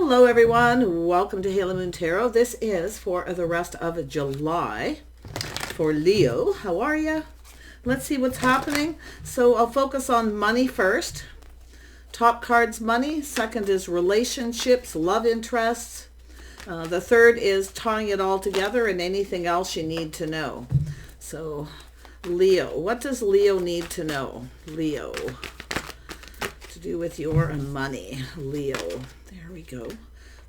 Hello everyone, welcome to Halo Moon Tarot. This is for the rest of July for Leo. How are you? Let's see what's happening. So I'll focus on money first. Top card's money. Second is relationships, love interests. The third is tying it all together and anything else you need to know. So Leo, what does Leo need to know? Leo, to do with your money. Leo, there we go.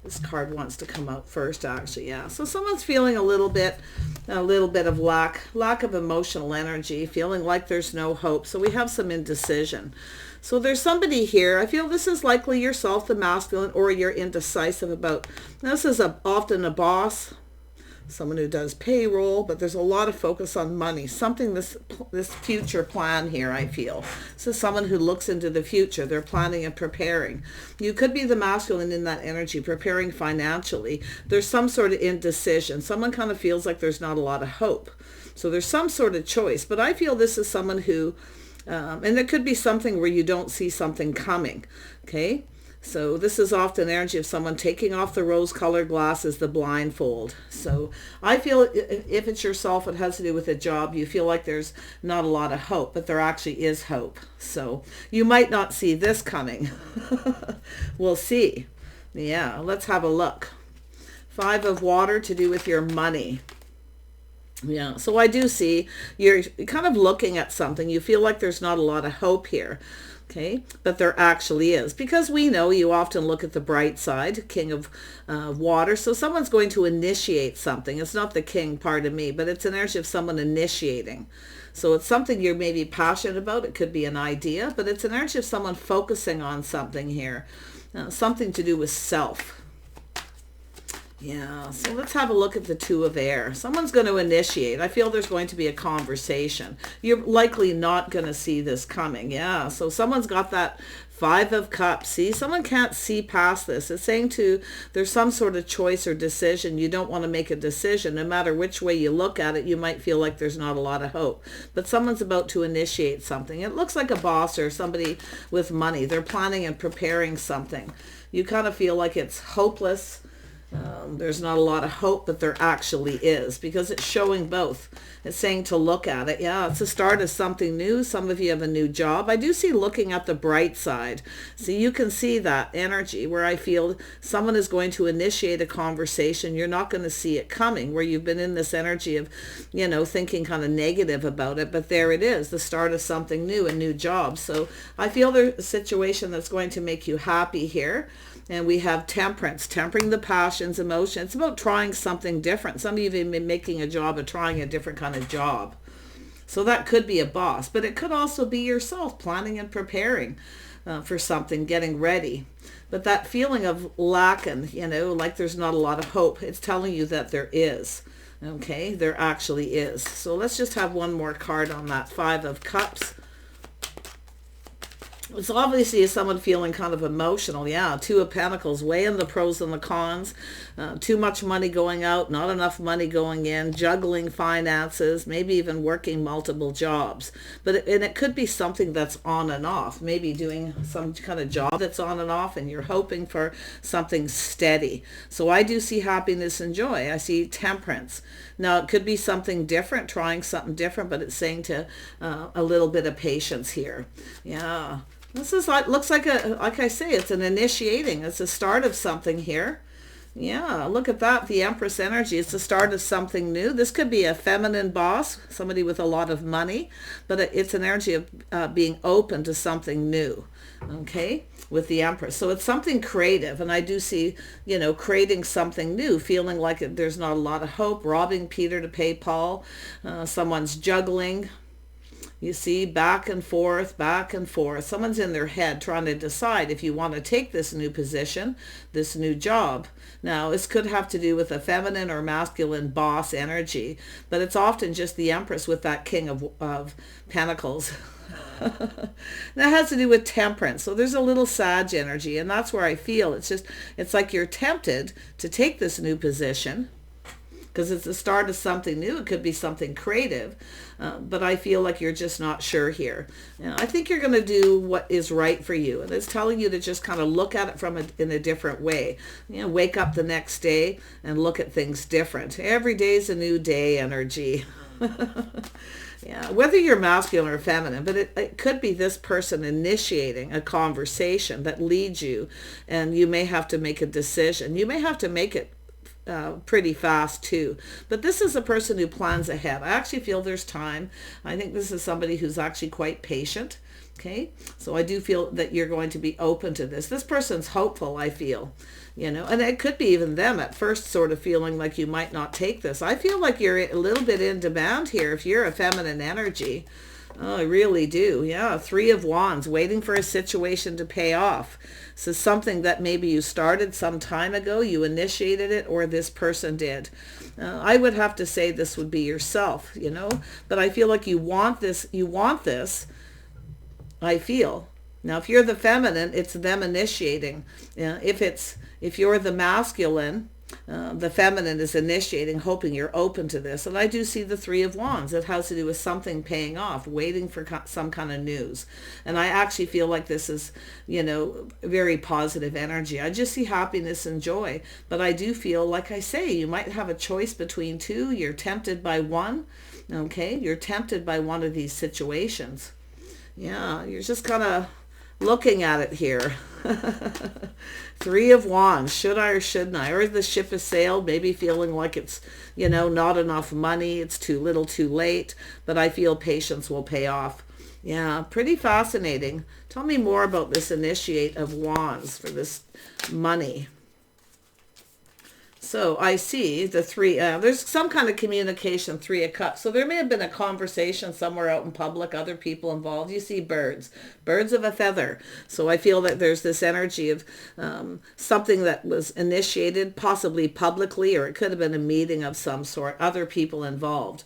This card wants to come out first, actually. Yeah, so someone's feeling a little bit of lack of emotional energy, feeling like there's no hope. So we have some indecision. So there's somebody here. I feel this is likely yourself, the masculine, or you're indecisive about. This is often a boss, someone who does payroll, but there's a lot of focus on money. Something, this future plan here, I feel. This is someone who looks into the future. They're planning and preparing. You could be the masculine in that energy, preparing financially. There's some sort of indecision. Someone kind of feels like there's not a lot of hope. So there's some sort of choice. But I feel this is someone who, and it could be something where you don't see something coming, okay? So this is often energy of someone taking off the rose-colored glasses, the blindfold. So I feel if it's yourself, it has to do with a job. You feel like there's not a lot of hope, but there actually is hope. So you might not see this coming. We'll see. Yeah, let's have a look. Five of water, to do with your money. Yeah, so I do see you're kind of looking at something. You feel like there's not a lot of hope here. Okay, but there actually is, because we know you often look at the bright side, king of water. So someone's going to initiate something. It's not the king part of me, but it's an energy of someone initiating. So it's something you're maybe passionate about. It could be an idea, but it's an energy of someone focusing on something here, something to do with self. Yeah, so let's have a look at the two of air. Someone's going to initiate. I feel there's going to be a conversation. You're likely not going to see this coming. Yeah, so someone's got that Five of Cups. See, someone can't see past this. It's saying there's some sort of choice or decision. You don't want to make a decision. No matter which way you look at it, you might feel like there's not a lot of hope. But someone's about to initiate something. It looks like a boss or somebody with money. They're planning and preparing something. You kind of feel like it's hopeless. There's not a lot of hope, but there actually is, because it's showing both. It's saying to look at it. Yeah, it's the start of something new. Some of you have a new job. I do see looking at the bright side. So you can see that energy where I feel someone is going to initiate a conversation. You're not going to see it coming, where you've been in this energy of, thinking kind of negative about it. But there it is, the start of something new, a new job. So I feel there's a situation that's going to make you happy here. And we have temperance, tempering the passions, emotions. It's about trying something different. Some of you have been making a job of trying a different kind of job. So that could be a boss, but it could also be yourself planning and preparing for something, getting ready. But that feeling of lacking, like there's not a lot of hope, it's telling you that there is. Okay, there actually is. So let's just have one more card on that Five of Cups. It's obviously someone feeling kind of emotional. Yeah, Two of Pentacles, weighing the pros and the cons. Too much money going out, not enough money going in, juggling finances, maybe even working multiple jobs. And it could be something that's on and off, maybe doing some kind of job that's on and off, and you're hoping for something steady. So I do see happiness and joy. I see temperance. Now, it could be something different, trying something different, but it's saying to a little bit of patience here. Yeah. This is looks like like I say, it's an initiating. It's the start of something here. Yeah, look at that. The Empress energy. It's the start of something new. This could be a feminine boss, somebody with a lot of money, but it's an energy of being open to something new. Okay, with the Empress. So it's something creative. And I do see, creating something new, feeling like there's not a lot of hope, robbing Peter to pay Paul. Someone's juggling. You see, back and forth, back and forth. Someone's in their head trying to decide if you want to take this new position, this new job. Now, this could have to do with a feminine or masculine boss energy, but it's often just the Empress with that King of Pentacles. That has to do with temperance. So there's a little Sag energy, and that's where I feel it's like you're tempted to take this new position, because it's the start of something new. It could be something creative, but I feel like you're just not sure here. I think you're going to do what is right for you, and it's telling you to just kind of look at it in a different way. Wake up the next day and look at things different. Every day's a new day energy. Yeah, whether you're masculine or feminine, but it could be this person initiating a conversation that leads you, and you may have to make a decision. You may have to make it pretty fast too. But this is a person who plans ahead. I actually feel there's time. I think this is somebody who's actually quite patient. Okay, so I do feel that you're going to be open to this. This person's hopeful, I feel, and it could be even them at first sort of feeling like you might not take this. I feel like you're a little bit in demand here if you're a feminine energy. Oh, I really do. Yeah, 3 of Wands, waiting for a situation to pay off. So something that maybe you started some time ago, you initiated it, or this person did. I would have to say this would be yourself, but I feel like you want this, I feel. Now, if you're the feminine, it's them initiating. If you're the masculine, the feminine is initiating, hoping you're open to this. And I do see the 3 of Wands. It has to do with something paying off, waiting for some kind of news. And I actually feel like this is, very positive energy. I just see happiness and joy. But I do feel, like I say, you might have a choice between 2. You're tempted by one. Okay, you're tempted by one of these situations. Yeah, you're just kind of looking at it here. 3 of Wands, should I or shouldn't I? Or the ship has sailed, maybe feeling like it's, not enough money, it's too little too late, but I feel patience will pay off. Yeah, pretty fascinating. Tell me more about this initiate of Wands for this money. So I see the 3, there's some kind of communication, 3 of Cups. So there may have been a conversation somewhere out in public, other people involved. You see birds of a feather. So I feel that there's this energy of something that was initiated, possibly publicly, or it could have been a meeting of some sort, other people involved.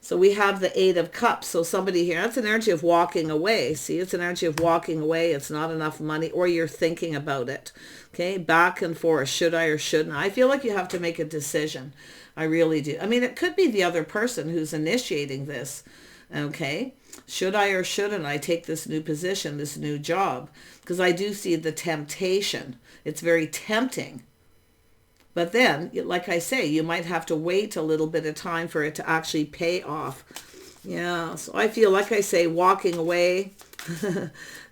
So we have the 8 of Cups. So somebody here, that's an energy of walking away. See, it's an energy of walking away. It's not enough money, or you're thinking about it. Okay, back and forth. Should I or shouldn't I? I feel like you have to make a decision. I really do. I mean, it could be the other person who's initiating this. Okay, should I or shouldn't I take this new position, this new job? Because I do see the temptation. It's very tempting. But then, like I say, you might have to wait a little bit of time for it to actually pay off. Yeah, so I feel, like I say, walking away.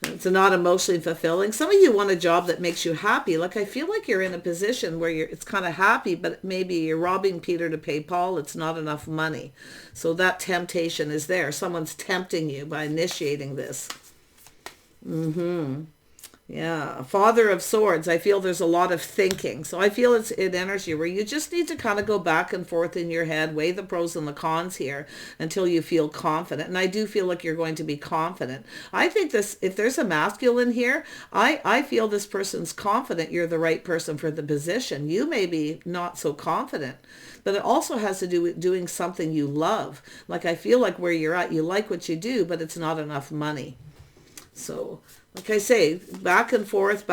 It's not emotionally fulfilling. Some of you want a job that makes you happy. Like, I feel like you're in a position where it's kind of happy, but maybe you're robbing Peter to pay Paul. It's not enough money. So that temptation is there. Someone's tempting you by initiating this. Yeah, Father of Swords. I feel there's a lot of thinking. So I feel it's an energy where you just need to kind of go back and forth in your head, weigh the pros and the cons here until you feel confident. And I do feel like you're going to be confident. I think this, if there's a masculine here, I feel this person's confident you're the right person for the position. You may be not so confident, but it also has to do with doing something you love. Like, I feel like where you're at, you like what you do, but it's not enough money. So, like I say, back and forth,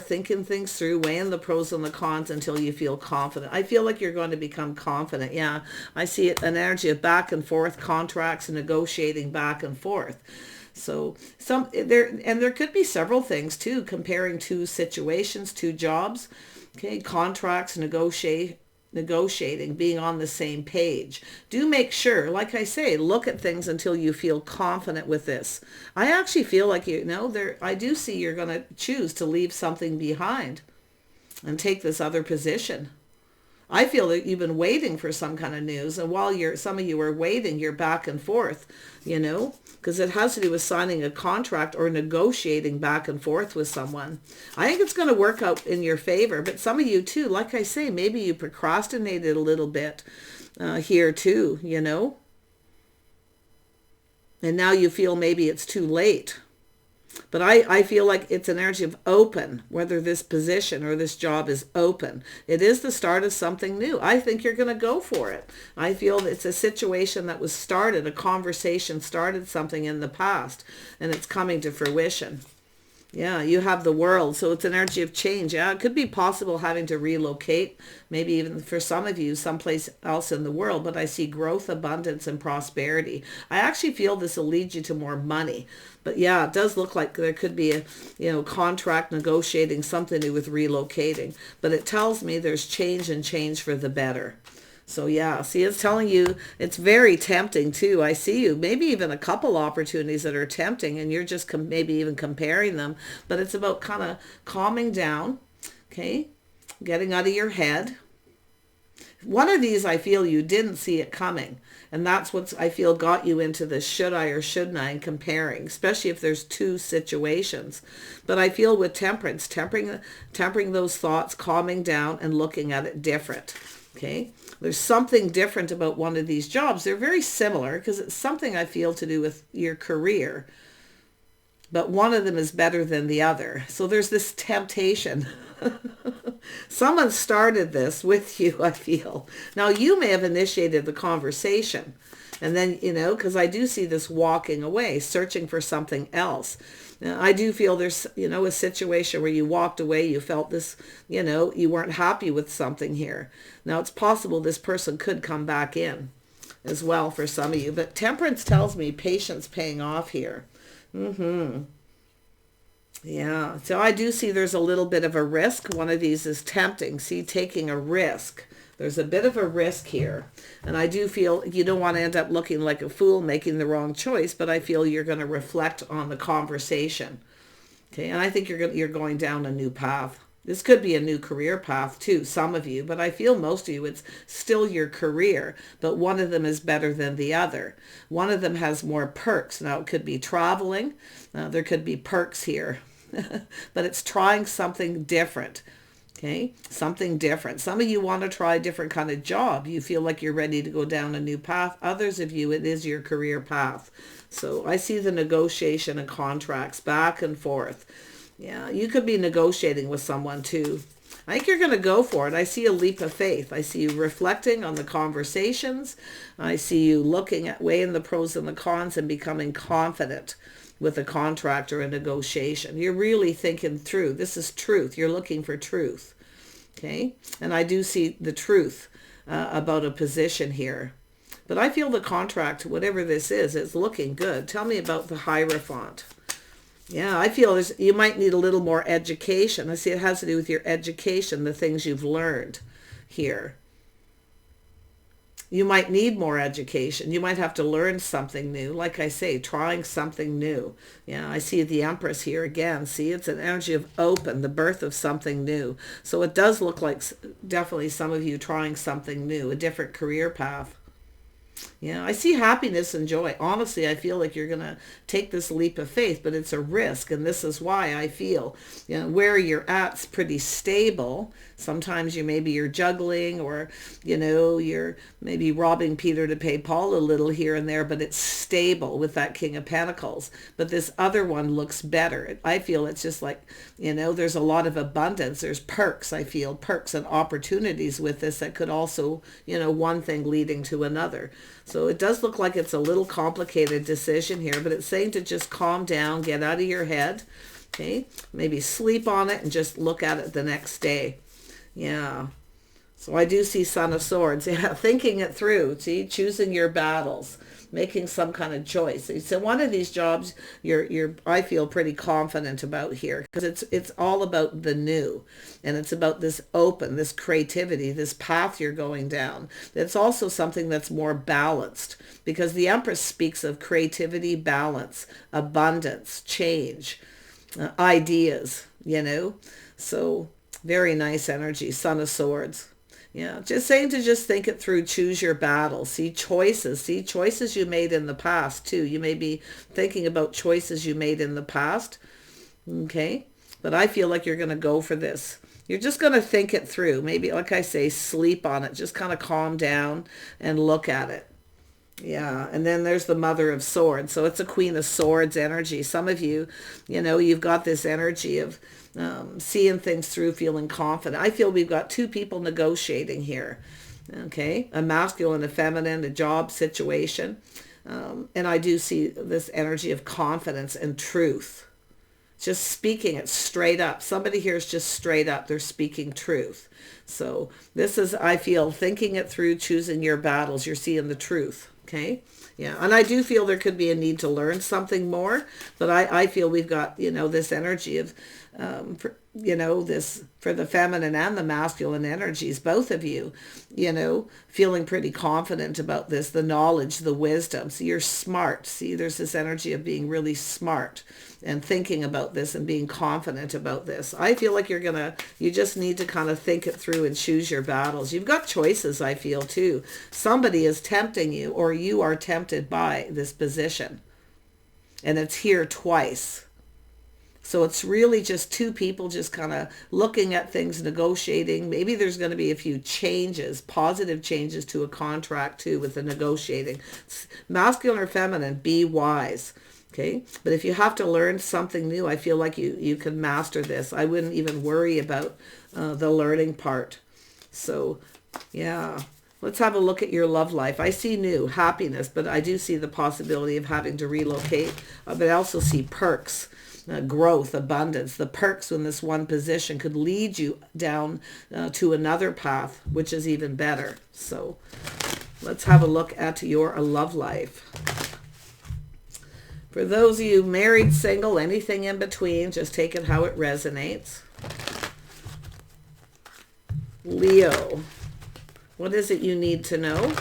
thinking things through, weighing the pros and the cons until you feel confident. I feel like you're going to become confident. Yeah, I see it, an energy of back and forth, contracts, and negotiating back and forth. So there could be several things too, comparing 2 situations, 2 jobs, okay, contracts, negotiating, being on the same page. Do make sure, like I say, look at things until you feel confident with this. I actually feel like, I do see you're going to choose to leave something behind and take this other position. I feel that you've been waiting for some kind of news, and while some of you are waiting, you're back and forth, because it has to do with signing a contract or negotiating back and forth with someone. I think it's going to work out in your favor, but some of you too, like I say, maybe you procrastinated a little bit here too, and now you feel maybe it's too late. But I feel like it's an energy of open, whether this position or this job is open. It is the start of something new. I think you're going to go for it. I feel it's a situation that was started, a conversation started something in the past, and it's coming to fruition. Yeah, you have the world, so it's an energy of change. Yeah, it could be possible having to relocate, maybe even for some of you, someplace else in the world, but I see growth, abundance, and prosperity. I actually feel this will lead you to more money. But yeah, it does look like there could be a, contract negotiating, something to do with relocating. But it tells me there's change and change for the better. So yeah, see, it's telling you it's very tempting too. I see you, maybe even a couple opportunities that are tempting and you're just maybe even comparing them. But it's about kind of calming down, okay? Getting out of your head. One of these, I feel you didn't see it coming. And that's what I feel got you into this should I or shouldn't I and comparing, especially if there's two situations. But I feel with temperance, tempering those thoughts, calming down and looking at it different. Okay, there's something different about one of these jobs. They're very similar because it's something I feel to do with your career. But one of them is better than the other. So there's this temptation. Someone started this with you, I feel. Now, you may have initiated the conversation. And then, because I do see this walking away, searching for something else. Now, I do feel there's, a situation where you walked away, you felt this, you weren't happy with something here. Now, it's possible this person could come back in as well for some of you. But temperance tells me patience paying off here. Yeah, so I do see there's a little bit of a risk. One of these is tempting. See, taking a risk. There's a bit of a risk here. And I do feel you don't want to end up looking like a fool making the wrong choice, but I feel you're going to reflect on the conversation. Okay, and I think you're going down a new path. This could be a new career path too, some of you, but I feel most of you, it's still your career, but one of them is better than the other. One of them has more perks. Now, it could be traveling. There could be perks here, but it's trying something different. Okay, something different. Some of you want to try a different kind of job. You feel like you're ready to go down a new path. Others of you, it is your career path. So I see the negotiation and contracts back and forth. Yeah, you could be negotiating with someone too. I think you're going to go for it. I see a leap of faith. I see you reflecting on the conversations. I see you looking at weighing the pros and the cons and becoming confident with a contract or a negotiation. You're really thinking through. This is truth. You're looking for truth. Okay? And I do see the truth about a position here. But I feel the contract, whatever this is looking good. Tell me about the Hierophant. Yeah, I feel you might need a little more education. I see it has to do with your education, the things you've learned here. You might need more education. You might have to learn something new. Like I say, trying something new. Yeah, I see the Empress here again. See, it's an energy of open, the birth of something new. So it does look like definitely some of you trying something new, a different career path. Yeah, I see happiness and joy. Honestly, I feel like you're going to take this leap of faith, but it's a risk. And this is why I feel, where you're at's pretty stable. Sometimes you're juggling or, you're maybe robbing Peter to pay Paul a little here and there, but it's stable with that King of Pentacles. But this other one looks better. I feel it's just like, there's a lot of abundance. There's perks, I feel, perks and opportunities with this that could also, one thing leading to another. So it does look like it's a little complicated decision here, but it's saying to just calm down, get out of your head, okay? Maybe sleep on it and just look at it the next day. Yeah. So I do see Son of Swords. Yeah, thinking it through, see, choosing your battles, making some kind of choice. So one of these jobs I feel pretty confident about here because it's all about the new, and it's about this open, this creativity, this path you're going down. It's also something that's more balanced because the Empress speaks of creativity, balance, abundance, change, ideas, So very nice energy, Son of Swords. Yeah, just saying to just think it through, choose your battle, see choices you made in the past too. You may be thinking about choices you made in the past, okay? But I feel like you're going to go for this. You're just going to think it through. Maybe, like I say, sleep on it. Just kind of calm down and look at it. Yeah, and then there's the Mother of Swords. So it's a Queen of Swords energy. Some of you, you've got this energy of seeing things through, feeling confident. I feel we've got two people negotiating here. Okay, a masculine, a feminine, a job situation. And I do see this energy of confidence and truth. just speaking it straight up. Somebody here is just straight up. They're speaking truth. So this is, I feel, thinking it through, choosing your battles. You're seeing the truth. Okay. Yeah. And I do feel there could be a need to learn something more, but I feel we've got, you know, this energy of, you know, this for the feminine and the masculine energies, both of you, you know, feeling pretty confident about this, the knowledge, the wisdom. So you're smart. See, there's this energy of being really smart and thinking about this and being confident about this. I feel like you just need to kind of think it through and choose your battles. You've got choices, I feel, too. Somebody is tempting you, or you are tempted by this position. And it's here twice. So it's really just two people just kind of looking at things, negotiating. Maybe there's going to be a few changes, positive changes to a contract too with the negotiating. Masculine or feminine, be wise. Okay. But if you have to learn something new, I feel like you can master this. I wouldn't even worry about the learning part. So yeah. Let's have a look at your love life. I see new happiness, but I do see the possibility of having to relocate. But I also see perks. Growth, abundance. The perks in this one position could lead you down to another path, which is even better. So let's have a look at your love life. For those of you married, single, anything in between, just take it how it resonates. Leo, what is it you need to know?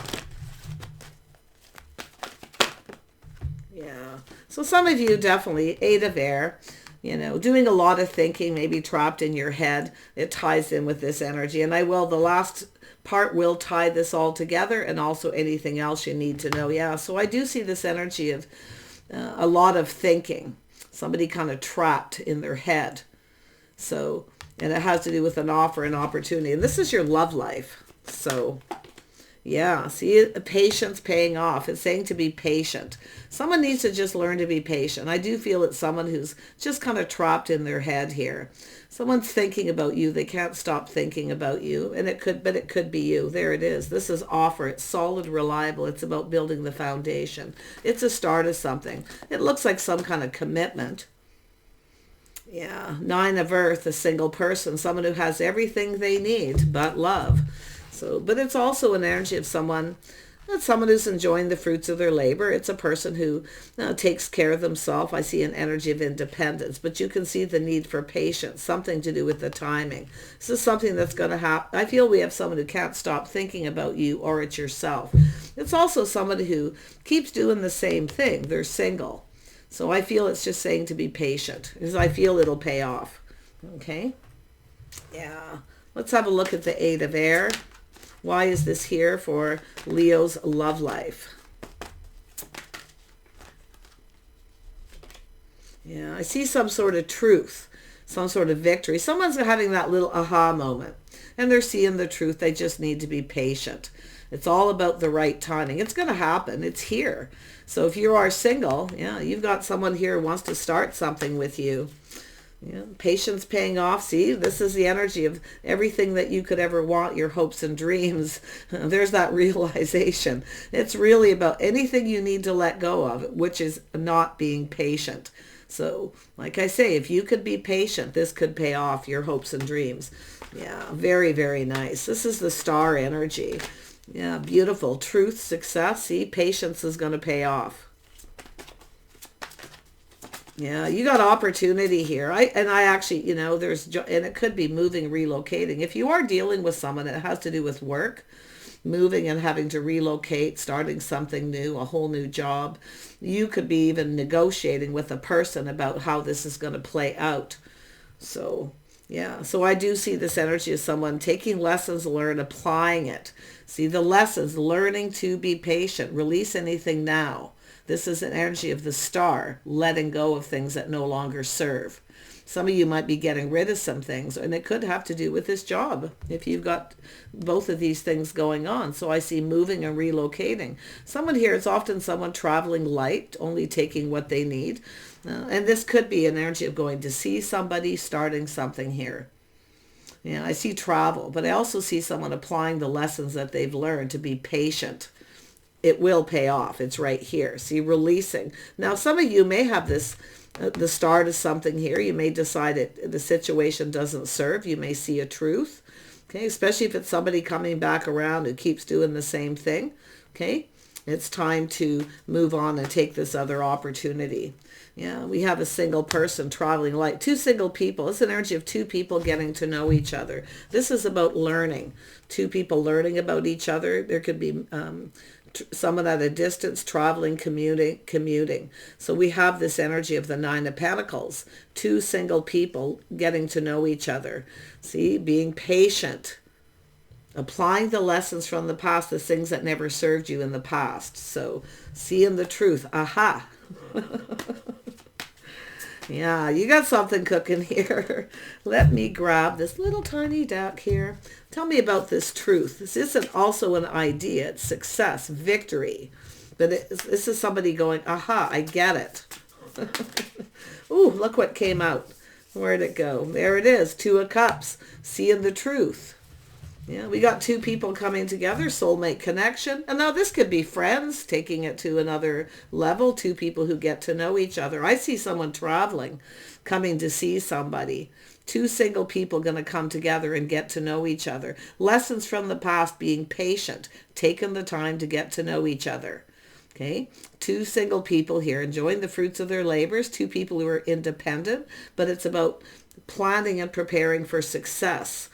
So some of you definitely, 8 of air, you know, doing a lot of thinking, maybe trapped in your head. It ties in with this energy. And the last part will tie this all together, and also anything else you need to know. Yeah, so I do see this energy of a lot of thinking. Somebody kind of trapped in their head. So, and it has to do with an offer, an opportunity. And this is your love life. So yeah, see, patience paying off. It's saying to be patient. Someone needs to just learn to be patient. I do feel it's someone who's just kind of trapped in their head here. Someone's thinking about you. They can't stop thinking about you. And it could be you. There it is. This is offer. It's solid, reliable. It's about building the foundation. It's a start of something. It looks like some kind of commitment. Yeah, 9 of earth, a single person, someone who has everything they need but love. So, but it's also an energy of someone who's enjoying the fruits of their labor. It's a person who takes care of themselves. I see an energy of independence, but you can see the need for patience, something to do with the timing. This is something that's going to happen. I feel we have someone who can't stop thinking about you, or it's yourself. It's also somebody who keeps doing the same thing. They're single. So I feel it's just saying to be patient, because I feel it'll pay off. Okay. Yeah. Let's have a look at the 8 of air. Why is this here for Leo's love life? Yeah, I see some sort of truth, some sort of victory. Someone's having that little aha moment, and they're seeing the truth. They just need to be patient. It's all about the right timing. It's going to happen. It's here. So if you are single, yeah, you've got someone here who wants to start something with you. Yeah, patience paying off. See, this is the energy of everything that you could ever want, your hopes and dreams. There's that realization. It's really about anything you need to let go of, which is not being patient. So, like I say, if you could be patient, this could pay off your hopes and dreams. Yeah, very, very nice. This is the star energy. Yeah, beautiful. Truth, success. See, patience is going to pay off. Yeah, you got opportunity here. I actually, you know, and it could be moving, relocating. If you are dealing with someone that has to do with work, moving and having to relocate, starting something new, a whole new job, you could be even negotiating with a person about how this is going to play out. So, yeah, so I do see this energy of someone taking lessons learned, applying it. See the lessons, learning to be patient, release anything now. This is an energy of the star, letting go of things that no longer serve. Some of you might be getting rid of some things, and it could have to do with this job if you've got both of these things going on. So I see moving and relocating. Someone here, it's often someone traveling light, only taking what they need. And this could be an energy of going to see somebody, starting something here. Yeah, I see travel, but I also see someone applying the lessons that they've learned to be patient. It will pay off. It's right here. See, releasing. Now, some of you may have this the start of something here. You may decide the situation doesn't serve. You may see a truth. Okay, especially if it's somebody coming back around who keeps doing the same thing. Okay, it's time to move on and take this other opportunity. Yeah, we have a single person traveling light. Two single people. It's an energy of two people getting to know each other. This is about learning. Two people learning about each other. There could be someone at a distance, traveling, commuting. So we have this energy of the Nine of Pentacles. Two single people getting to know each other. See, being patient. Applying the lessons from the past, the things that never served you in the past. So seeing the truth. Aha. Yeah, you got something cooking here. Let me grab this little tiny deck here. Tell me about this truth. This isn't also an idea. It's success, victory. But this is somebody going, aha, I get it. Ooh, look what came out. Where'd it go? There it is, Two of Cups, seeing the truth. Yeah, we got two people coming together, soulmate connection. And now this could be friends, taking it to another level, two people who get to know each other. I see someone traveling, coming to see somebody. Two single people going to come together and get to know each other. Lessons from the past, being patient, taking the time to get to know each other. Okay, two single people here enjoying the fruits of their labors, two people who are independent, but it's about planning and preparing for success.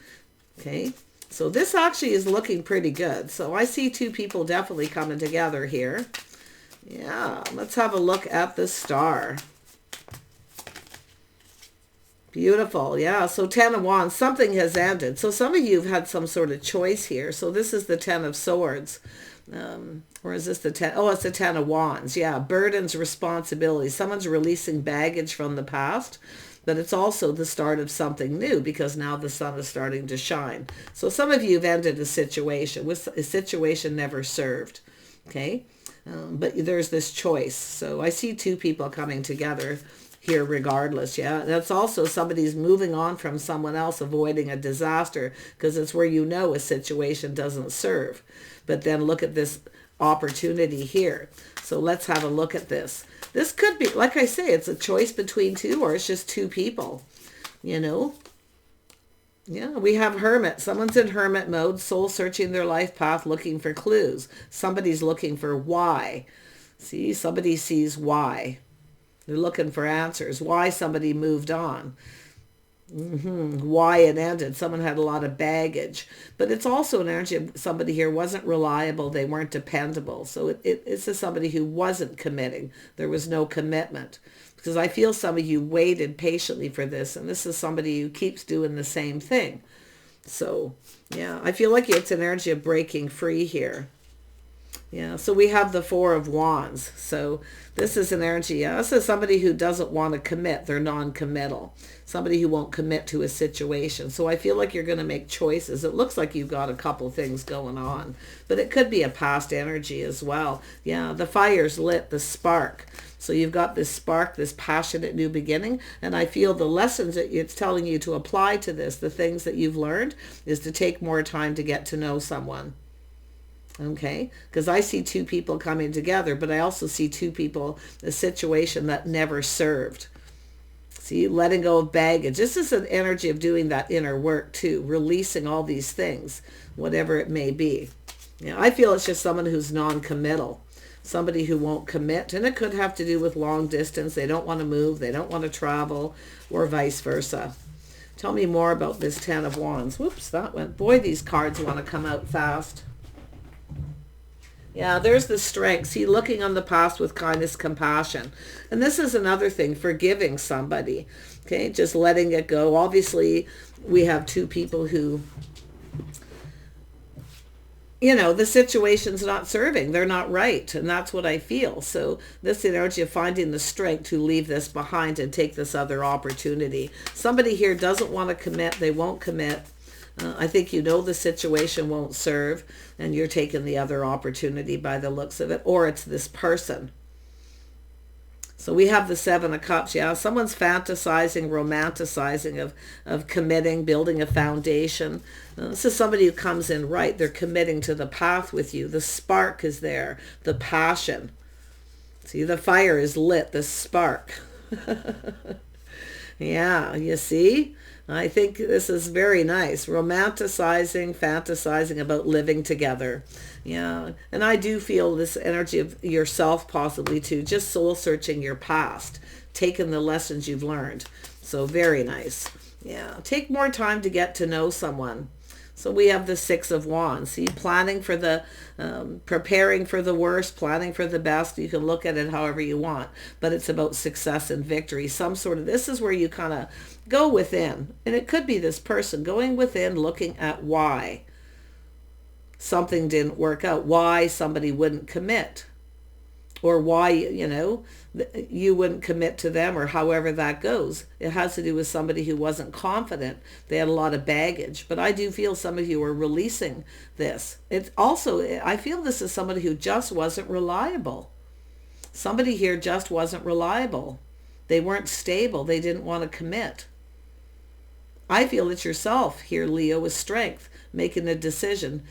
Okay. So this actually is looking pretty good. So I see two people definitely coming together here. Yeah, let's have a look at the star. Beautiful. Yeah, so Ten of Wands, something has ended. So some of you have had some sort of choice here. So this is the Ten of Swords. Or is this the 10? Oh, it's the Ten of Wands. Yeah, burdens, responsibilities. Someone's releasing baggage from the past. But it's also the start of something new because now the sun is starting to shine. So some of you have ended a situation. A situation never served. Okay? But there's this choice. So I see two people coming together here regardless. Yeah? That's also somebody's moving on from someone else, avoiding a disaster because it's where you know a situation doesn't serve. But then look at this opportunity here. So let's have a look at this. This could be, like I say, it's a choice between two or it's just two people, you know. Yeah, we have Hermit. Someone's in hermit mode, soul searching their life path, looking for clues. Somebody's looking for why. See, somebody sees why. They're looking for answers. Why somebody moved on. Why it ended. Someone had a lot of baggage. But it's also an energy of somebody here wasn't reliable. They weren't dependable. So it's a somebody who wasn't committing. There was no commitment. Because I feel some of you waited patiently for this. And this is somebody who keeps doing the same thing. So, yeah, I feel like it's an energy of breaking free here. Yeah, so we have the Four of Wands. So this is an energy. Yeah, this is somebody who doesn't want to commit. They're non-committal. Somebody who won't commit to a situation. So I feel like you're going to make choices. It looks like you've got a couple things going on. But it could be a past energy as well. Yeah, the fire's lit, the spark. So you've got this spark, this passionate new beginning. And I feel the lessons that it's telling you to apply to this, the things that you've learned, is to take more time to get to know someone. Okay, because I see two people coming together, but I also see two people, a situation that never served. See, letting go of baggage. This is an energy of doing that inner work too, releasing all these things, whatever it may be. You know, I feel it's just someone who's non-committal, somebody who won't commit, and it could have to do with long distance. They don't want to move, they don't want to travel, or vice versa. Tell me more about this Ten of Wands. Whoops, that went. Boy, these cards want to come out fast. Yeah, there's the strength. See, looking on the past with kindness, compassion. And this is another thing, forgiving somebody. Okay, just letting it go. Obviously, we have two people who, you know, the situation's not serving. They're not right. And that's what I feel. So this energy of finding the strength to leave this behind and take this other opportunity. Somebody here doesn't want to commit. They won't commit. I think you know the situation won't serve and you're taking the other opportunity by the looks of it, or it's this person. So we have the Seven of Cups. Yeah, someone's fantasizing, romanticizing of committing, building a foundation. This is somebody who comes in right. They're committing to the path with you. The spark is there, the passion. See, the fire is lit, the spark. Yeah, you see? I think this is very nice. Romanticizing, fantasizing about living together. Yeah. And I do feel this energy of yourself possibly too, just soul searching your past, taking the lessons you've learned. So very nice. Yeah. Take more time to get to know someone. So we have the Six of Wands. See, planning for the, preparing for the worst, planning for the best. You can look at it however you want, but it's about success and victory. Some sort of, this is where you kind of go within. And it could be this person going within, looking at why something didn't work out, why somebody wouldn't commit, or why, you wouldn't commit to them, or however that goes. It has to do with somebody who wasn't confident. They had a lot of baggage. But I do feel some of you are releasing this. It's also, I feel this is somebody who just wasn't reliable. Somebody here just wasn't reliable. They weren't stable. They didn't want to commit. I feel it's yourself here, Leo, with strength, making a decision,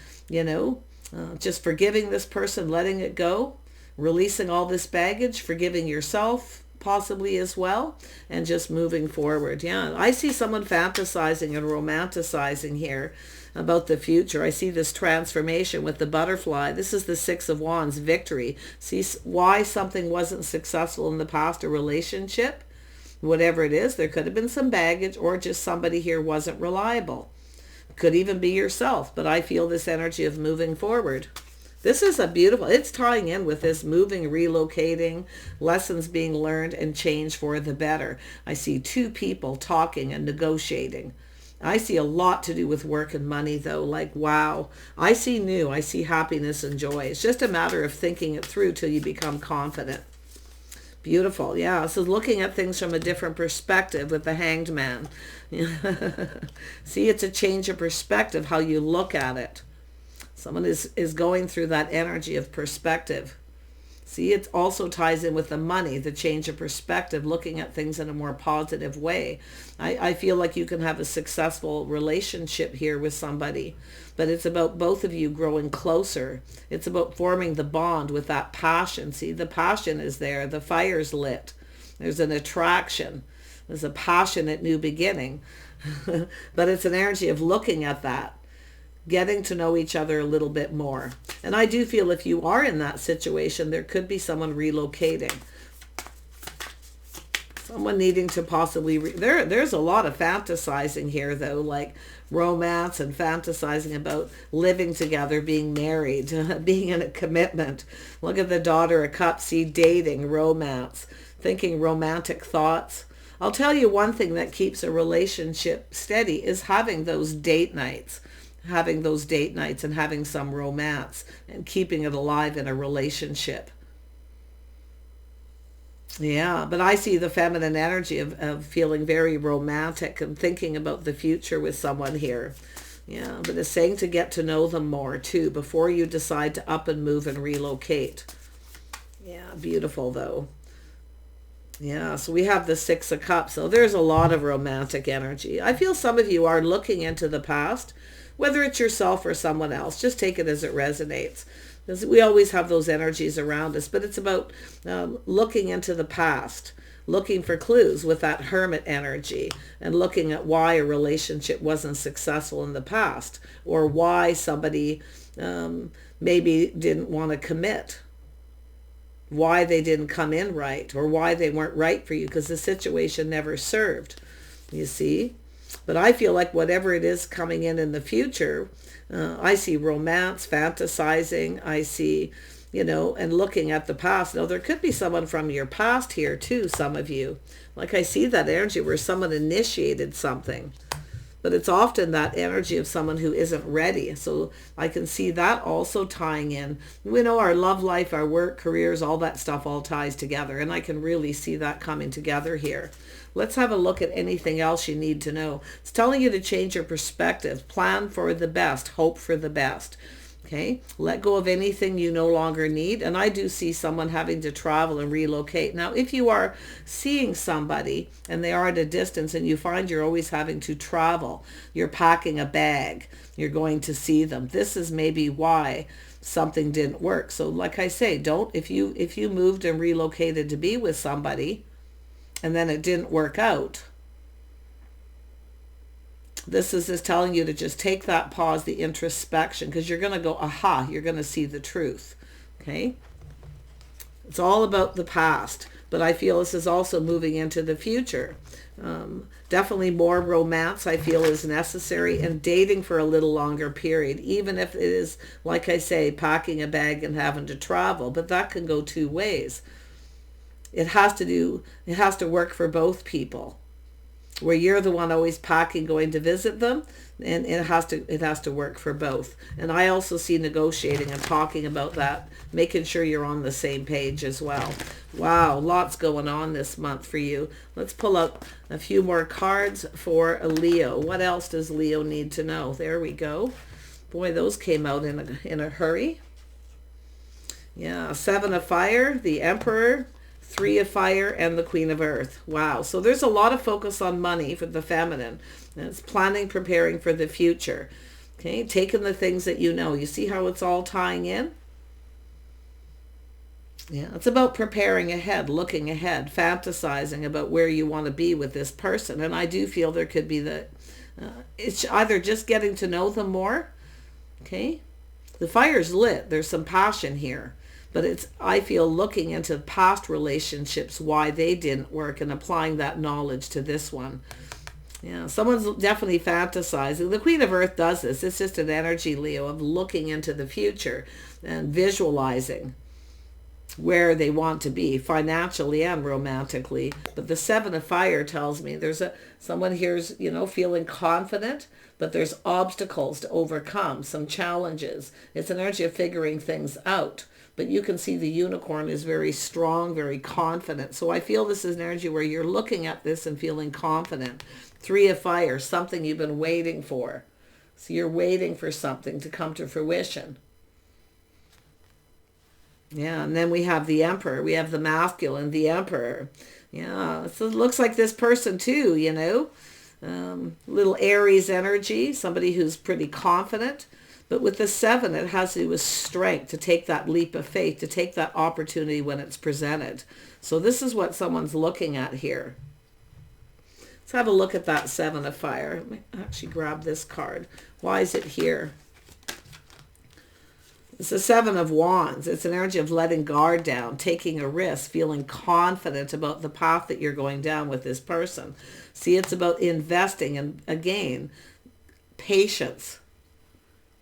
just forgiving this person, letting it go, releasing all this baggage, forgiving yourself possibly as well, and just moving forward. Yeah, I see someone fantasizing and romanticizing here about the future. I see this transformation with the butterfly. This is the Six of Wands, victory. See why something wasn't successful in the past, a relationship, whatever it is. There could have been some baggage, or just somebody here wasn't reliable. Could even be yourself, but I feel this energy of moving forward. This is a beautiful, it's tying in with this moving, relocating, lessons being learned, and change for the better. I see two people talking and negotiating. I see a lot to do with work and money though. Like, wow, I see new, I see happiness and joy. It's just a matter of thinking it through till you become confident. Beautiful. Yeah. So looking at things from a different perspective with the Hanged Man. See, it's a change of perspective, how you look at it. Someone is going through that energy of perspective. See, it also ties in with the money, the change of perspective, looking at things in a more positive way. I feel like you can have a successful relationship here with somebody, but it's about both of you growing closer. It's about forming the bond with that passion. See, the passion is there. The fire's lit. There's an attraction. There's a passionate new beginning. But it's an energy of looking at that, getting to know each other a little bit more. And I do feel if you are in that situation, there could be someone relocating. Someone needing to possibly, there's a lot of fantasizing here though, like romance and fantasizing about living together, being married, being in a commitment. Look at the Daughter of Cups, see, dating, romance, thinking romantic thoughts. I'll tell you one thing that keeps a relationship steady is having those date nights. Having those date nights and having some romance and keeping it alive in a relationship. Yeah, but I see the feminine energy of feeling very romantic and thinking about the future with someone here. Yeah, but it's saying to get to know them more too before you decide to up and move and relocate. Yeah, beautiful though. Yeah, so we have the Six of Cups. So there's a lot of romantic energy. I feel some of you are looking into the past, whether it's yourself or someone else. Just take it as it resonates. Because we always have those energies around us, but it's about looking into the past, looking for clues with that Hermit energy, and looking at why a relationship wasn't successful in the past, or why somebody maybe didn't want to commit, why they didn't come in right, or why they weren't right for you because the situation never served, you see. But I feel like whatever it is coming in the future, I see romance, fantasizing, I see, and looking at the past. Now, there could be someone from your past here too, some of you. Like I see that energy where someone initiated something. But it's often that energy of someone who isn't ready. So I can see that also tying in. We know our love life, our work, careers, all that stuff all ties together. And I can really see that coming together here. Let's have a look at anything else you need to know. It's telling you to change your perspective. Plan for the best. Hope for the best. Okay, let go of anything you no longer need. And I do see someone having to travel and relocate. Now, if you are seeing somebody and they are at a distance and you find you're always having to travel, you're packing a bag, you're going to see them. This is maybe why something didn't work. So like I say, if you moved and relocated to be with somebody, and then it didn't work out. This is just telling you to just take that pause, the introspection, because you're going to go, aha, you're going to see the truth. Okay? It's all about the past, but I feel this is also moving into the future. Definitely more romance, I feel, is necessary, and dating for a little longer period, even if it is, like I say, packing a bag and having to travel. But that can go two ways. It has to work for both people, where you're the one always packing, going to visit them, and it has to work for both. And I also see negotiating and talking about that, making sure you're on the same page as well. Wow, lots going on this month for you. Let's pull up a few more cards for a Leo. What else does Leo need to know? There we go. Boy, those came out in a hurry. Yeah, 7 of Fire, the Emperor, 3 of Fire, and the Queen of Earth. Wow. So there's a lot of focus on money for the feminine. And it's planning, preparing for the future. Okay, taking the things that you know. You see how it's all tying in? Yeah, it's about preparing ahead, looking ahead, fantasizing about where you want to be with this person. And I do feel there could be it's either just getting to know them more. Okay, the fire's lit. There's some passion here. But it's, I feel, looking into past relationships, why they didn't work, and applying that knowledge to this one. Yeah, someone's definitely fantasizing. The Queen of Earth does this. It's just an energy, Leo, of looking into the future and visualizing where they want to be financially and romantically. But the 7 of Fire tells me there's someone here's, feeling confident, but there's obstacles to overcome, some challenges. It's an energy of figuring things out. But you can see the unicorn is very strong, very confident. So I feel this is an energy where you're looking at this and feeling confident. 3 of Fire, something you've been waiting for. So you're waiting for something to come to fruition. Yeah, and then we have the Emperor. We have the masculine, the Emperor. Yeah, so it looks like this person too, little Aries energy, somebody who's pretty confident. But with the 7, it has to do with strength, to take that leap of faith, to take that opportunity when it's presented. So this is what someone's looking at here. Let's have a look at that 7 of Fire. Let me actually grab this card. Why is it here? It's the 7 of Wands. It's an energy of letting guard down, taking a risk, feeling confident about the path that you're going down with this person. See, it's about investing and, again, patience.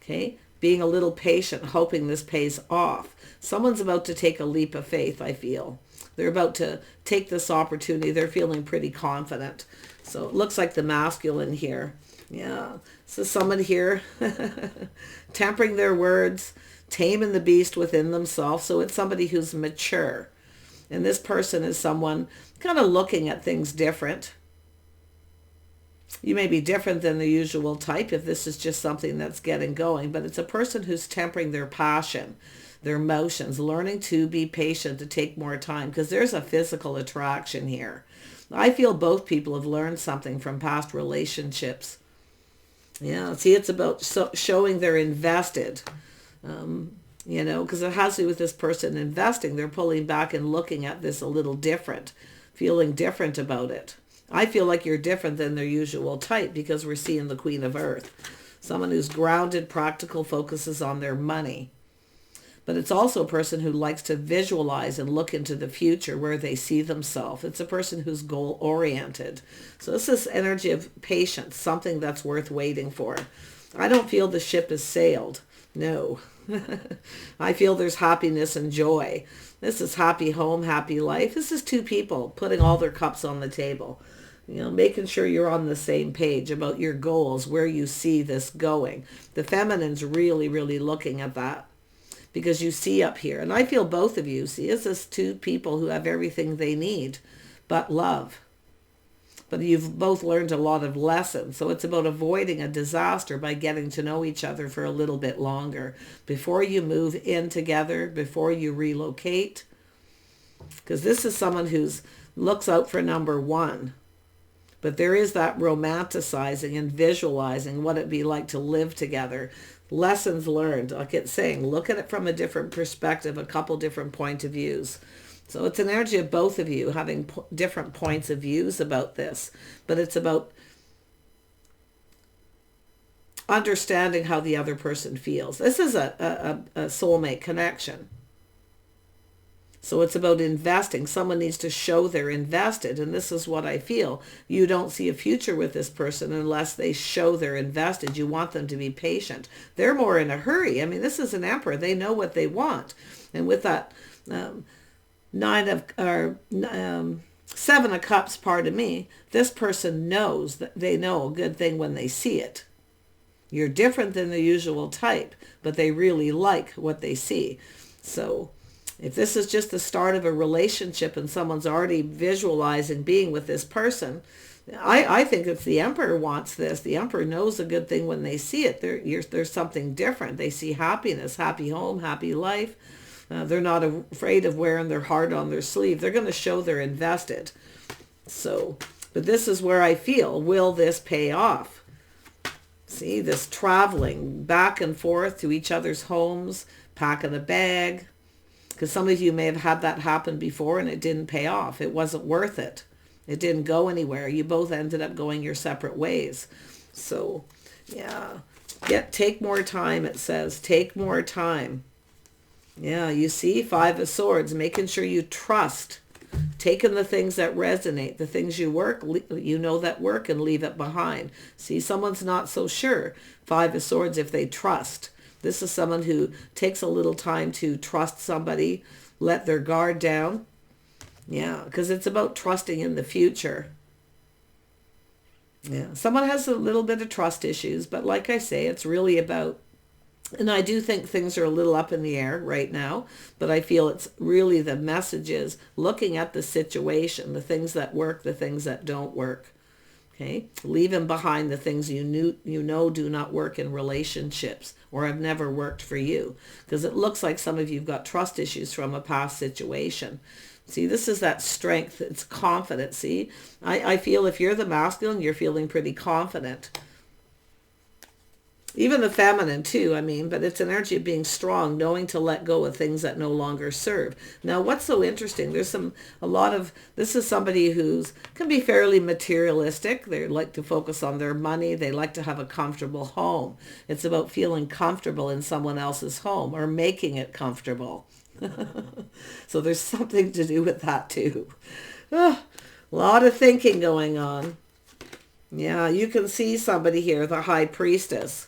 Okay, being a little patient, hoping this pays off. Someone's about to take a leap of faith, I feel. They're about to take this opportunity. They're feeling pretty confident. So it looks like the masculine here. Yeah, so someone here tempering their words, taming the beast within themselves. So it's somebody who's mature. And this person is someone kind of looking at things different. You may be different than the usual type if this is just something that's getting going, but it's a person who's tempering their passion, their emotions, learning to be patient, to take more time, because there's a physical attraction here. I feel both people have learned something from past relationships. Yeah, see, it's about showing they're invested, because it has to do with this person investing. They're pulling back and looking at this a little different, feeling different about it. I feel like you're different than their usual type because we're seeing the Queen of Earth. Someone who's grounded, practical, focuses on their money. But it's also a person who likes to visualize and look into the future where they see themselves. It's a person who's goal-oriented. So this is energy of patience, something that's worth waiting for. I don't feel the ship has sailed. No. I feel there's happiness and joy. This is happy home, happy life. This is 2 people putting all their cups on the table. Making sure you're on the same page about your goals, where you see this going. The feminine's really, really looking at that because you see up here. And I feel both of you see, it's just 2 people who have everything they need but love. But you've both learned a lot of lessons. So it's about avoiding a disaster by getting to know each other for a little bit longer before you move in together, before you relocate. Because this is someone who's looks out for number 1. But there is that romanticizing and visualizing what it'd be like to live together. Lessons learned, like it's saying, look at it from a different perspective, a couple different point of views. So it's an energy of both of you having different points of views about this, but it's about understanding how the other person feels. This is a soulmate connection. So it's about investing. Someone needs to show they're invested. And this is what I feel. You don't see a future with this person unless they show they're invested. You want them to be patient. They're more in a hurry. I mean, this is an emperor. They know what they want. And with that Seven of Cups, pardon me, this person knows that they know a good thing when they see it. You're different than the usual type, but they really like what they see. So if this is just the start of a relationship and someone's already visualizing being with this person, I think if the Emperor wants this, the Emperor knows a good thing when they see it. There's something different. They see happiness, happy home, happy life. They're not afraid of wearing their heart on their sleeve. They're going to show they're invested. So, but this is where I feel, will this pay off? See, this traveling back and forth to each other's homes, packing a bag. Because some of you may have had that happen before and it didn't pay off. It wasn't worth it. It didn't go anywhere. You both ended up going your separate ways. So, yeah. Take more time, it says. Take more time. Yeah, you see, Five of Swords, making sure you trust. Taking the things that resonate, the things you know that work, and leave it behind. See, someone's not so sure. Five of Swords, if they trust. This is someone who takes a little time to trust somebody, let their guard down. Yeah, because it's about trusting in the future. Yeah, someone has a little bit of trust issues, but like I say, it's really about, and I do think things are a little up in the air right now, but I feel it's really the messages, looking at the situation, the things that work, the things that don't work. Okay, leaving behind the things you know do not work in relationships or have never worked for you, because it looks like some of you've got trust issues from a past situation. See, this is that strength. It's confidence. See, I feel if you're the masculine, you're feeling pretty confident. Even the feminine too, I mean, but it's an energy of being strong, knowing to let go of things that no longer serve. Now, what's so interesting, this is somebody who's can be fairly materialistic. They like to focus on their money. They like to have a comfortable home. It's about feeling comfortable in someone else's home or making it comfortable. So there's something to do with that too. A lot of thinking going on. Yeah, you can see somebody here, the High Priestess.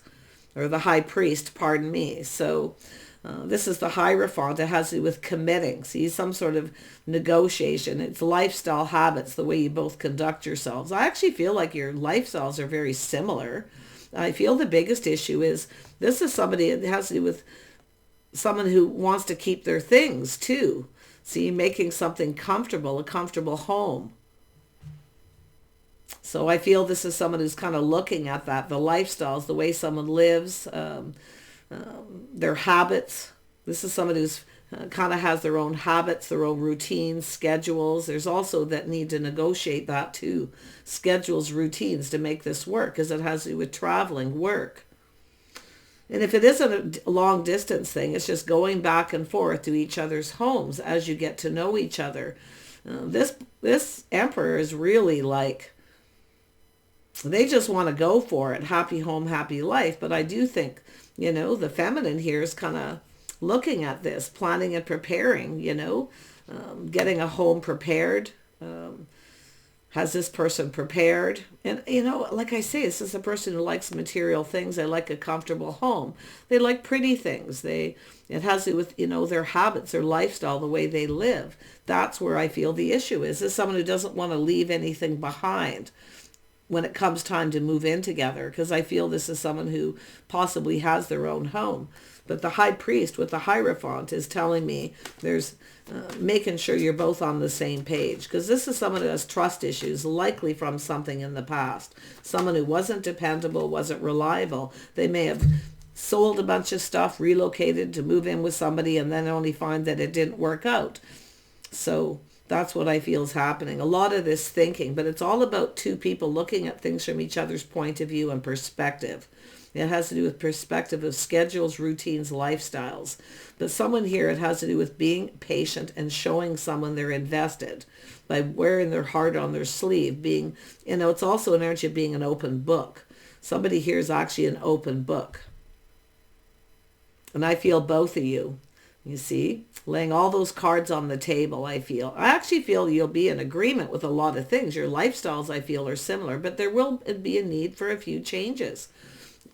Or the High Priest, pardon me. So this is the Hierophant. It has to do with committing. See, some sort of negotiation. It's lifestyle habits, the way you both conduct yourselves. I actually feel like your lifestyles are very similar. I feel the biggest issue is this is somebody, it has to do with someone who wants to keep their things too. See, making something comfortable, a comfortable home. So I feel this is someone who's kind of looking at that, the lifestyles, the way someone lives, their habits. This is someone who's kind of has their own habits, their own routines, schedules. There's also that need to negotiate that too. Schedules, routines to make this work, because it has to do with traveling, work. And if it isn't a long distance thing, it's just going back and forth to each other's homes as you get to know each other. This Emperor is really like, they just want to go for it. Happy home, happy life. But I do think, the feminine here is kind of looking at this, planning and preparing, getting a home prepared. Has this person prepared? And, like I say, this is a person who likes material things. They like a comfortable home. They like pretty things. It has to do with, their habits, their lifestyle, the way they live. That's where I feel the issue is. This is someone who doesn't want to leave anything behind when it comes time to move in together, because I feel this is someone who possibly has their own home. But the High Priest with the Hierophant is telling me there's making sure you're both on the same page, because this is someone who has trust issues, likely from something in the past. Someone who wasn't dependable, wasn't reliable. They may have sold a bunch of stuff, relocated to move in with somebody, and then only find that it didn't work out. So that's what I feel is happening. A lot of this thinking, but it's all about two people looking at things from each other's point of view and perspective. It has to do with perspective of schedules, routines, lifestyles. But someone here, it has to do with being patient and showing someone they're invested by wearing their heart on their sleeve. Being, it's also an energy of being an open book. Somebody here is actually an open book. And I feel both of you. You see, laying all those cards on the table, I actually feel you'll be in agreement with a lot of things. Your lifestyles, I feel, are similar, but there will be a need for a few changes.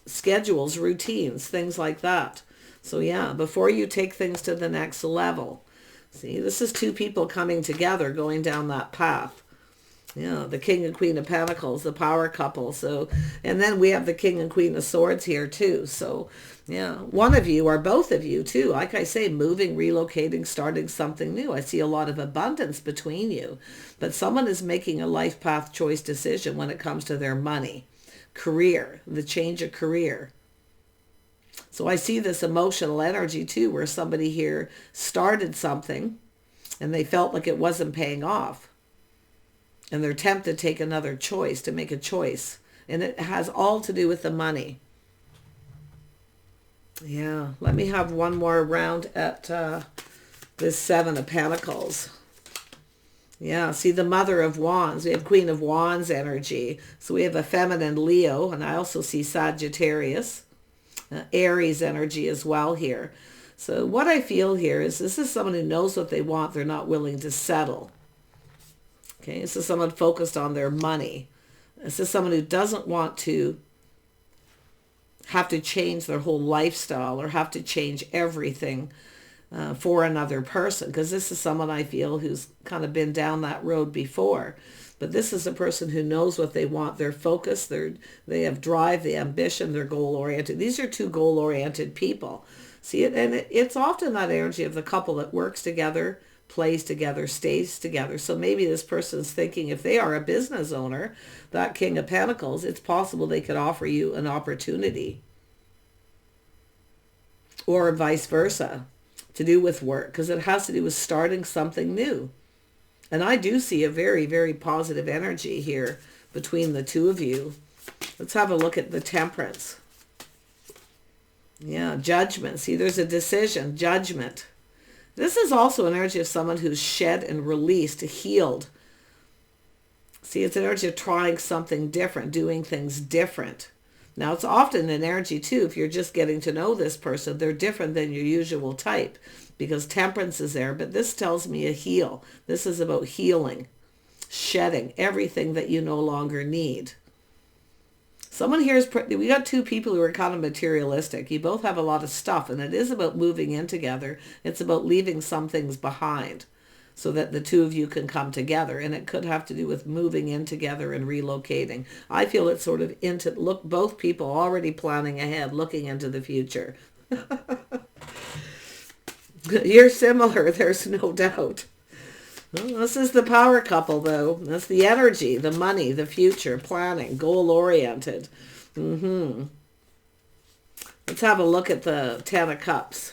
Schedules, routines, things like that. So yeah, before you take things to the next level. See, this is two people coming together, going down that path. Yeah, the King and Queen of Pentacles, the power couple. So, and then we have the King and Queen of Swords here too. So, yeah, one of you or both of you too. Like I say, moving, relocating, starting something new. I see a lot of abundance between you. But someone is making a life path choice decision when it comes to their money, career, the change of career. So I see this emotional energy too, where somebody here started something and they felt like it wasn't paying off. And they're tempted to take another choice, to make a choice. And it has all to do with the money. Yeah, let me have one more round at this Seven of Pentacles. Yeah, see the Mother of Wands. We have Queen of Wands energy. So we have a feminine Leo, and I also see Sagittarius. Aries energy as well here. So what I feel here is this is someone who knows what they want. They're not willing to settle. Okay, this is someone focused on their money. This is someone who doesn't want to have to change their whole lifestyle or have to change everything for another person. Because this is someone I feel who's kind of been down that road before. But this is a person who knows what they want. They're focused. They have drive, the ambition. They're goal-oriented. These are two goal-oriented people. See it, and it's often that energy of the couple that works together, plays together, stays together. So maybe this person's thinking if they are a business owner, that King of Pentacles, it's possible they could offer you an opportunity. Or vice versa, to do with work, because it has to do with starting something new. And I do see a very, very positive energy here between the two of you. Let's have a look at the Temperance. Yeah, Judgment. See, there's a decision, judgment. This is also an energy of someone who's shed and released, healed. See, it's an energy of trying something different, doing things different. Now, it's often an energy, too, if you're just getting to know this person, they're different than your usual type because Temperance is there. But this tells me a heal. This is about healing, shedding everything that you no longer need. Someone here is, we got two people who are kind of materialistic. You both have a lot of stuff, and it is about moving in together. It's about leaving some things behind so that the two of you can come together. And it could have to do with moving in together and relocating. I feel it's sort of both people already planning ahead, looking into the future. You're similar, there's no doubt. Well, this is the power couple, though. That's the energy, the money, the future, planning, goal-oriented. Let's have a look at the Ten of Cups.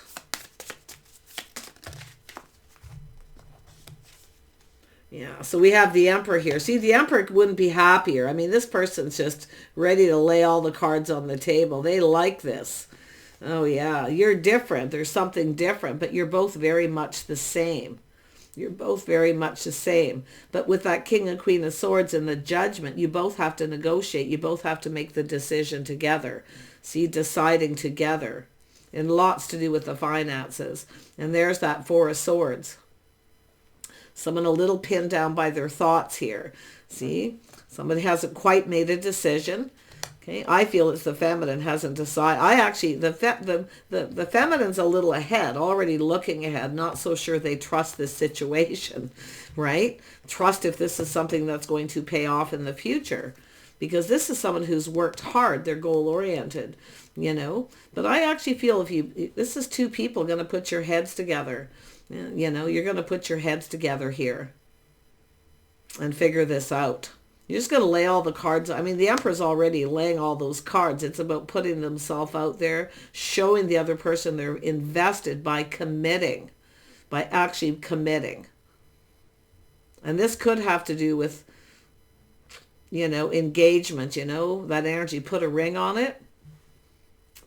Yeah, so we have the Emperor here. See, the Emperor wouldn't be happier. I mean, this person's just ready to lay all the cards on the table. They like this. Oh, yeah, you're different. There's something different, but you're both very much the same. You're both very much the same. But with that King and Queen of Swords and the Judgment, you both have to negotiate. You both have to make the decision together. See, deciding together. And lots to do with the finances. And there's that Four of Swords. Someone a little pinned down by their thoughts here. See, somebody hasn't quite made a decision. Okay, I feel it's the feminine hasn't decided. I actually, the feminine's a little ahead, already looking ahead, not so sure they trust this situation, right? Trust if this is something that's going to pay off in the future. Because this is someone who's worked hard, they're goal-oriented, But I actually feel this is two people going to put your heads together. You're going to put your heads together here and figure this out. You're just going to lay all the cards. I mean, the Emperor's already laying all those cards. It's about putting themselves out there, showing the other person they're invested by committing, by actually committing. And this could have to do with, engagement, that energy. Put a ring on it.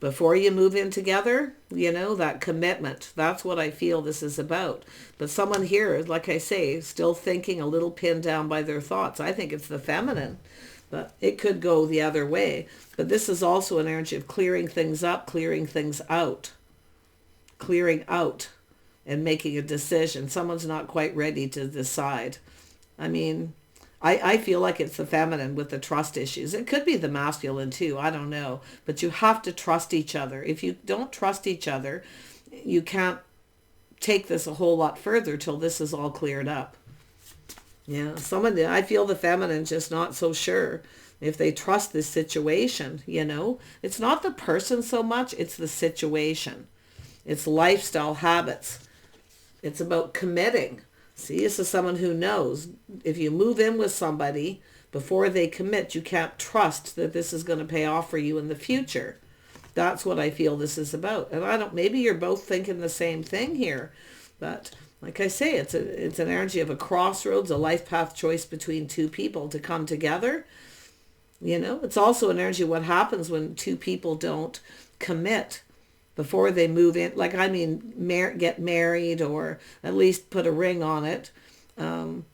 before you move in together, you know, that commitment. That's what I feel this is about. But someone here, like I say, still thinking, a little pinned down by their thoughts. I think it's the feminine, but it could go the other way. But this is also an energy of clearing things up, clearing things out, clearing out and making a decision. Someone's not quite ready to decide. I mean, I feel like it's the feminine with the trust issues. It could be the masculine too. I don't know. But you have to trust each other. If you don't trust each other, you can't take this a whole lot further till this is all cleared up. Yeah, I feel the feminine just not so sure if they trust this situation, you know. It's not the person so much, it's the situation. It's lifestyle habits. It's about committing. See, this is someone who knows if you move in with somebody before they commit, you can't trust that this is going to pay off for you in the future. That's what I feel this is about. And maybe you're both thinking the same thing here, but like I say, it's an energy of a crossroads, a life path choice between two people to come together. You know, it's also an energy of what happens when two people don't commit before they move in, like, I mean, get married or at least put a ring on it,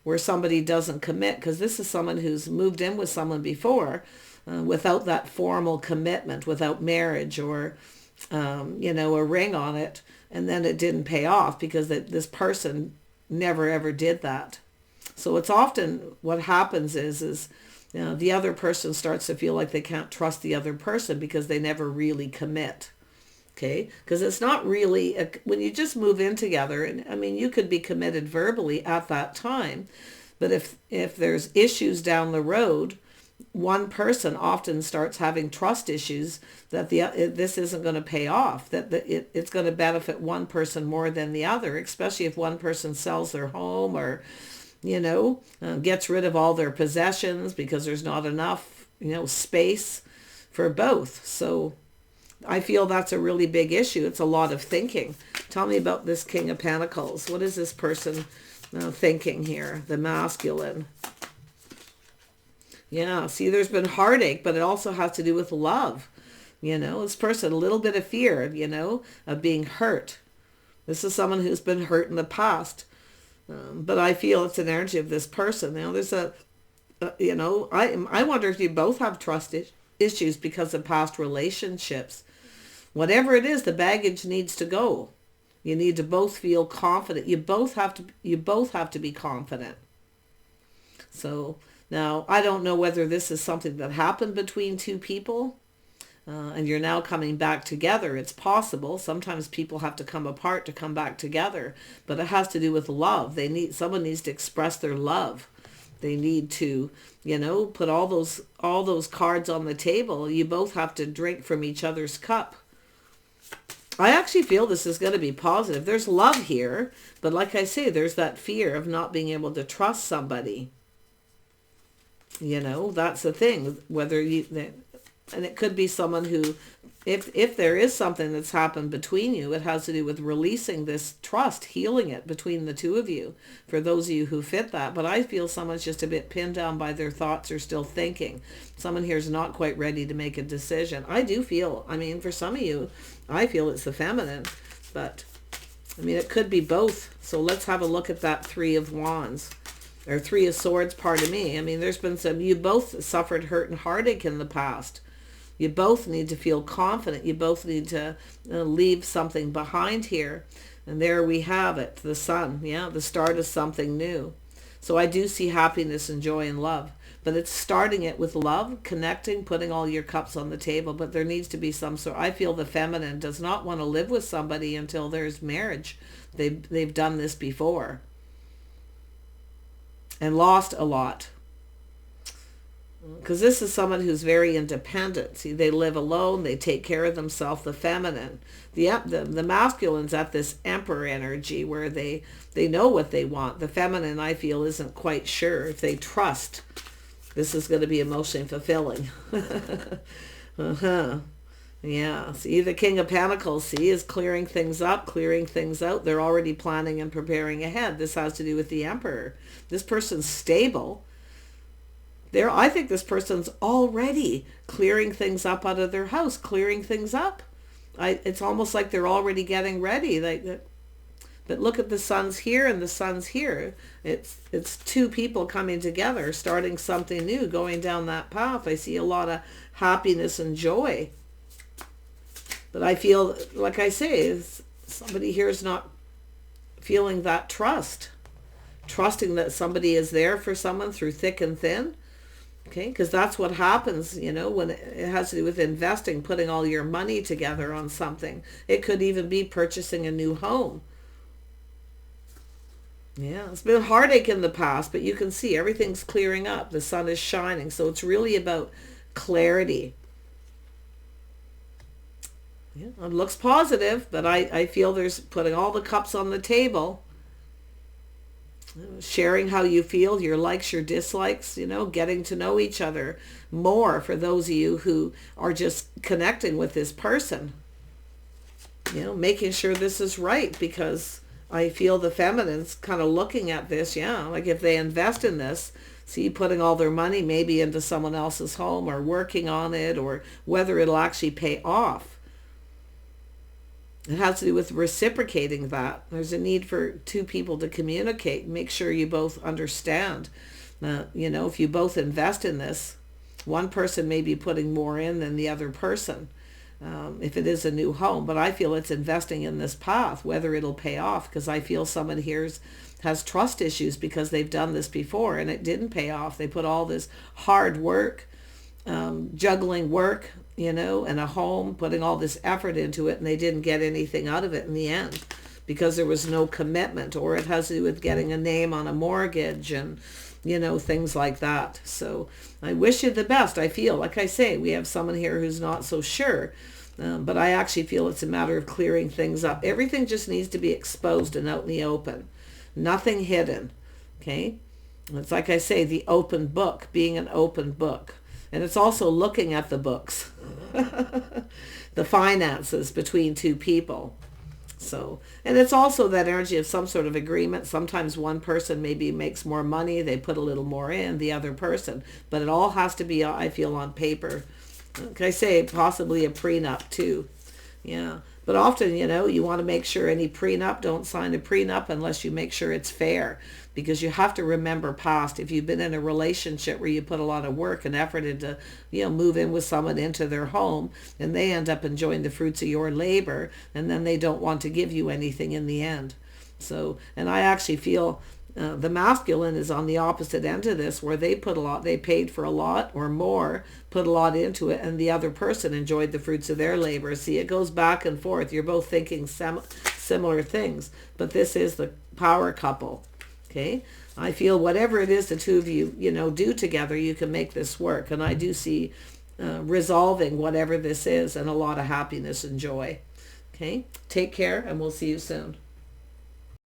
where somebody doesn't commit, because this is someone who's moved in with someone before without that formal commitment, without marriage or, you know, a ring on it, and then it didn't pay off because this person never ever did that. So it's often what happens is you know, the other person starts to feel like they can't trust the other person because they never really commit. Okay, because it's not really, when you just move in together, and I mean, you could be committed verbally at that time, but if there's issues down the road, one person often starts having trust issues that this isn't going to pay off, that it's going to benefit one person more than the other, especially if one person sells their home or, you know, gets rid of all their possessions because there's not enough, you know, space for both. So I feel that's a really big issue. It's a lot of thinking. Tell me about this King of Pentacles. What is this person thinking here? The masculine. Yeah, see, there's been heartache, but it also has to do with love. You know, this person, a little bit of fear, you know, of being hurt. This is someone who's been hurt in the past. But I feel it's an energy of this person. Now, there's you know, I wonder if you both have trust issues because of past relationships. Whatever it is, the baggage needs to go. You need to both feel confident. You both have to be confident. So now, I don't know whether this is something that happened between two people and you're now coming back together. It's possible. Sometimes people have to come apart to come back together, but it has to do with love. Someone needs to express their love. They need to, you know, put all those cards on the table. You both have to drink from each other's cup. I actually feel this is going to be positive. There's love here, but like I say, there's that fear of not being able to trust somebody. You know, that's the thing. And it could be someone who, if there is something that's happened between you, it has to do with releasing this trust, healing it between the two of you, for those of you who fit that. But I feel someone's just a bit pinned down by their thoughts or still thinking. Someone here is not quite ready to make a decision. I do feel, I mean, for some of you, I feel it's the feminine, but I mean, it could be both. So let's have a look at that Three of Wands. Or Three of Swords, pardon me. I mean, there's been you both suffered hurt and heartache in the past. You both need to feel confident. You both need to leave something behind here. And there we have it, the Sun. Yeah, the start of something new. So I do see happiness and joy and love. But it's starting it with love, connecting, putting all your cups on the table. But there needs to be some sort. I feel the feminine does not want to live with somebody until there's marriage. They've done this before. And lost a lot. Because this is someone who's very independent. See, they live alone. They take care of themselves, the feminine. The masculine's at this Emperor energy where they know what they want. The feminine, I feel, isn't quite sure if they trust this is going to be emotionally fulfilling. Yeah, see, the King of Pentacles, see, is clearing things up, clearing things out. They're already planning and preparing ahead. This has to do with the Emperor. This person's stable. I think this person's already clearing things up out of their house, clearing things up. It's almost like they're already getting ready. But look at the sun's here and the sun's here. It's two people coming together, starting something new, going down that path. I see a lot of happiness and joy. But I feel, like I say, somebody here is not feeling that trusting that somebody is there for someone through thick and thin. Okay, because that's what happens, when it has to do with investing, putting all your money together on something. It could even be purchasing a new home. Yeah, it's been heartache in the past, but you can see everything's clearing up. The sun is shining. So it's really about clarity. Yeah, it looks positive, but I feel there's putting all the cups on the table. Sharing how you feel, your likes, your dislikes, getting to know each other more for those of you who are just connecting with this person. Making sure this is right, because I feel the feminine's kind of looking at this, like if they invest in this, see, putting all their money maybe into someone else's home or working on it, or whether it'll actually pay off. It has to do with reciprocating that. There's a need for two people to communicate, make sure you both understand. If you both invest in this, one person may be putting more in than the other person, if it is a new home. But I feel it's investing in this path, whether it'll pay off, because I feel someone here has trust issues because they've done this before and it didn't pay off. They put all this hard work, juggling work, and a home, putting all this effort into it, and they didn't get anything out of it in the end because there was no commitment, or it has to do with getting a name on a mortgage and, things like that. So I wish you the best. I feel, like I say, we have someone here who's not so sure, but I actually feel it's a matter of clearing things up. Everything just needs to be exposed and out in the open. Nothing hidden. Okay? It's like I say, the open book, being an open book. And it's also looking at the books, the finances between two people. So, and it's also that energy of some sort of agreement. Sometimes one person maybe makes more money, they put a little more in, the other person. But it all has to be, I feel, on paper. Like I say, possibly a prenup too. Yeah. But often, you want to make sure any prenup, don't sign a prenup unless you make sure it's fair. Because you have to remember past. If you've been in a relationship where you put a lot of work and effort into, move in with someone into their home, and they end up enjoying the fruits of your labor, and then they don't want to give you anything in the end. So, and I actually feel the masculine is on the opposite end of this, where they put a lot, they paid for a lot or more, put a lot into it, and the other person enjoyed the fruits of their labor. See, it goes back and forth. You're both thinking similar things, but this is the power couple. Okay, I feel whatever it is the two of you, do together, you can make this work. And I do see resolving whatever this is, and a lot of happiness and joy. Okay, take care, and we'll see you soon.